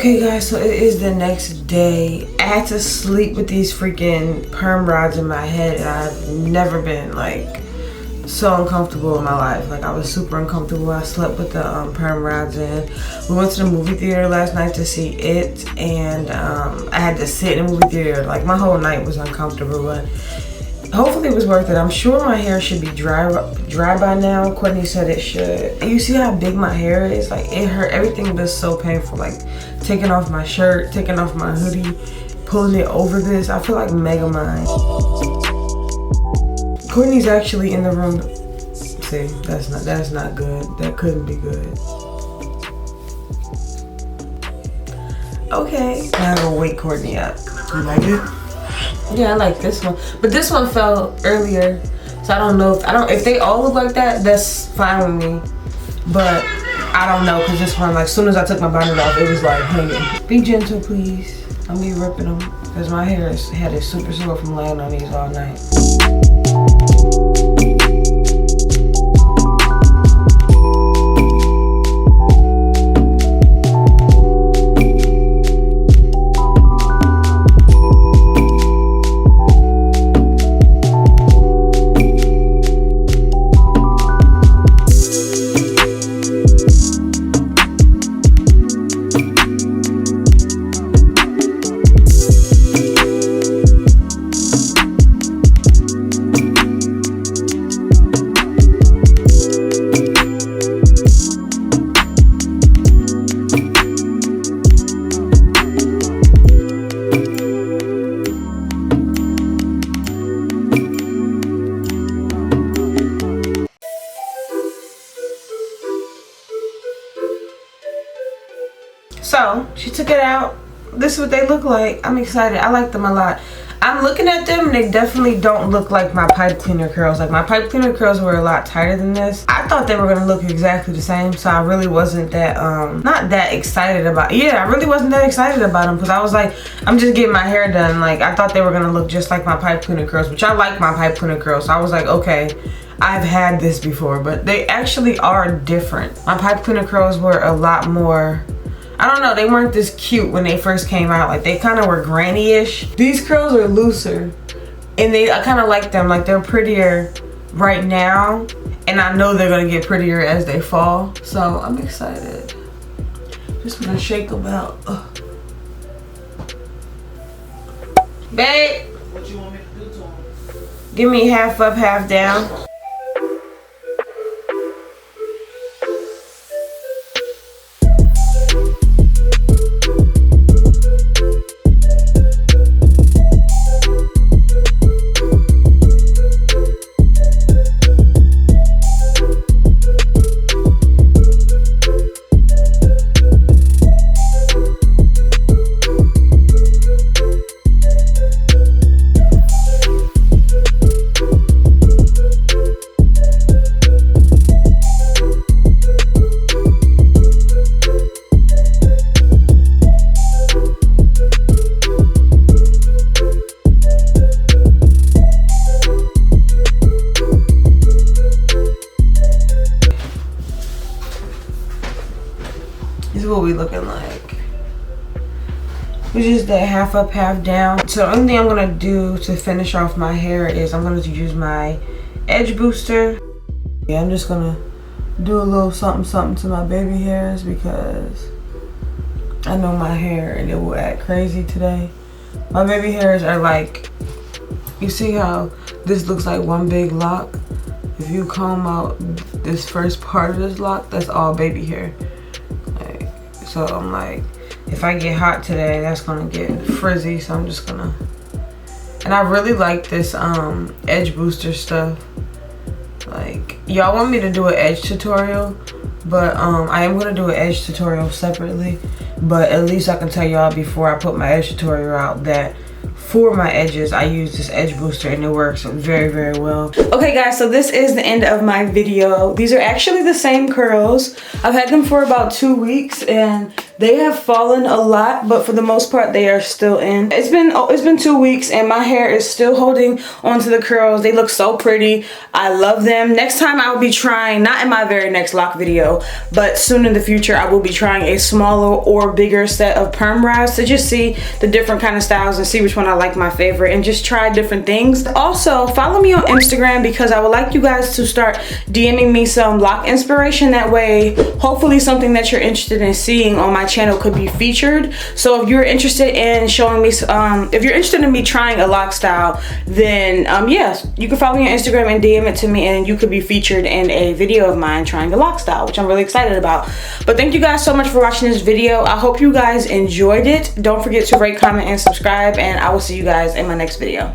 Okay guys, so it is the next day. I had to sleep with these freaking perm rods in my head, and I've never been like so uncomfortable in my life. Like, I was super uncomfortable. I slept with the perm rods in. We went to the movie theater last night to see it, and I had to sit in the movie theater. Like, my whole night was uncomfortable, but hopefully it was worth it. I'm sure my hair should be dry by now. Courtney said it should. And you see how big my hair is? Like, it hurt. Everything was so painful. Like, taking off my shirt, taking off my hoodie, pulling it over this. I feel like Megamind. Courtney's actually in the room. See, that's not good. That couldn't be good. Okay. Now I'm gonna wake Courtney up. You like it? Yeah, I like this one. But this one fell earlier. So I don't know if they all look like that, that's fine with me. But I don't know, because this one, like, as soon as I took my bonnet off, it was like hanging. Be gentle, please. I'm be ripping them, because my hair had it super sore from laying on these all night. So she took it out, this is what they look like. I'm excited. I like them a lot. I'm looking at them and they definitely don't look like my pipe cleaner curls. Like my pipe cleaner curls were a lot tighter than this. I thought they were gonna look exactly the same, so I really wasn't that not that excited about. Yeah, I really wasn't that excited about them because I was like, I'm just getting my hair done. Like I thought they were gonna look just like my pipe cleaner curls, which I like my pipe cleaner curls. So I was like, okay, I've had this before, but they actually are different. My pipe cleaner curls were a lot more, I don't know, they weren't this cute when they first came out. Like they kind of were granny-ish. These curls are looser and I kind of like them. Like they're prettier right now and I know they're gonna get prettier as they fall. So I'm excited. Just gonna shake them out. Ugh. Babe, What you want me to do to them? give me half up, half down. This is what we looking like. We just did half up, half down. So the only thing I'm gonna do to finish off my hair is I'm gonna use my edge booster. Yeah, I'm just gonna do a little something something to my baby hairs because I know my hair and it will act crazy today. My baby hairs are like, you see how this looks like one big lock? If you comb out this first part of this lock, that's all baby hair. So I'm like, if I get hot today, that's gonna get frizzy. So I'm just gonna, and I really like this edge booster stuff. Like, y'all want me to do an edge tutorial, but I am gonna do an edge tutorial separately. But at least I can tell y'all before I put my edge tutorial out that for my edges, I use this edge booster and it works very, very well. Okay guys, so this is the end of my video. These are actually the same curls. I've had them for about 2 weeks and they have fallen a lot, but for the most part, they are still in. It's been 2 weeks and my hair is still holding onto the curls. They look so pretty. I love them. Next time I will be trying, not in my very next lock video, but soon in the future, I will be trying a smaller or bigger set of perm rods to just see the different kind of styles and see which one I like my favorite and just try different things. Also, follow me on Instagram because I would like you guys to start DMing me some lock inspiration. That way, hopefully something that you're interested in seeing on my channel could be featured. So if you're interested in showing me, if you're interested in me trying a lock style, then yes, you can follow me on Instagram and DM it to me and you could be featured in a video of mine trying a lock style, which I'm really excited about. But thank you guys so much for watching this video. I hope you guys enjoyed it. Don't forget to rate, comment, and subscribe, and I will see you guys in my next video.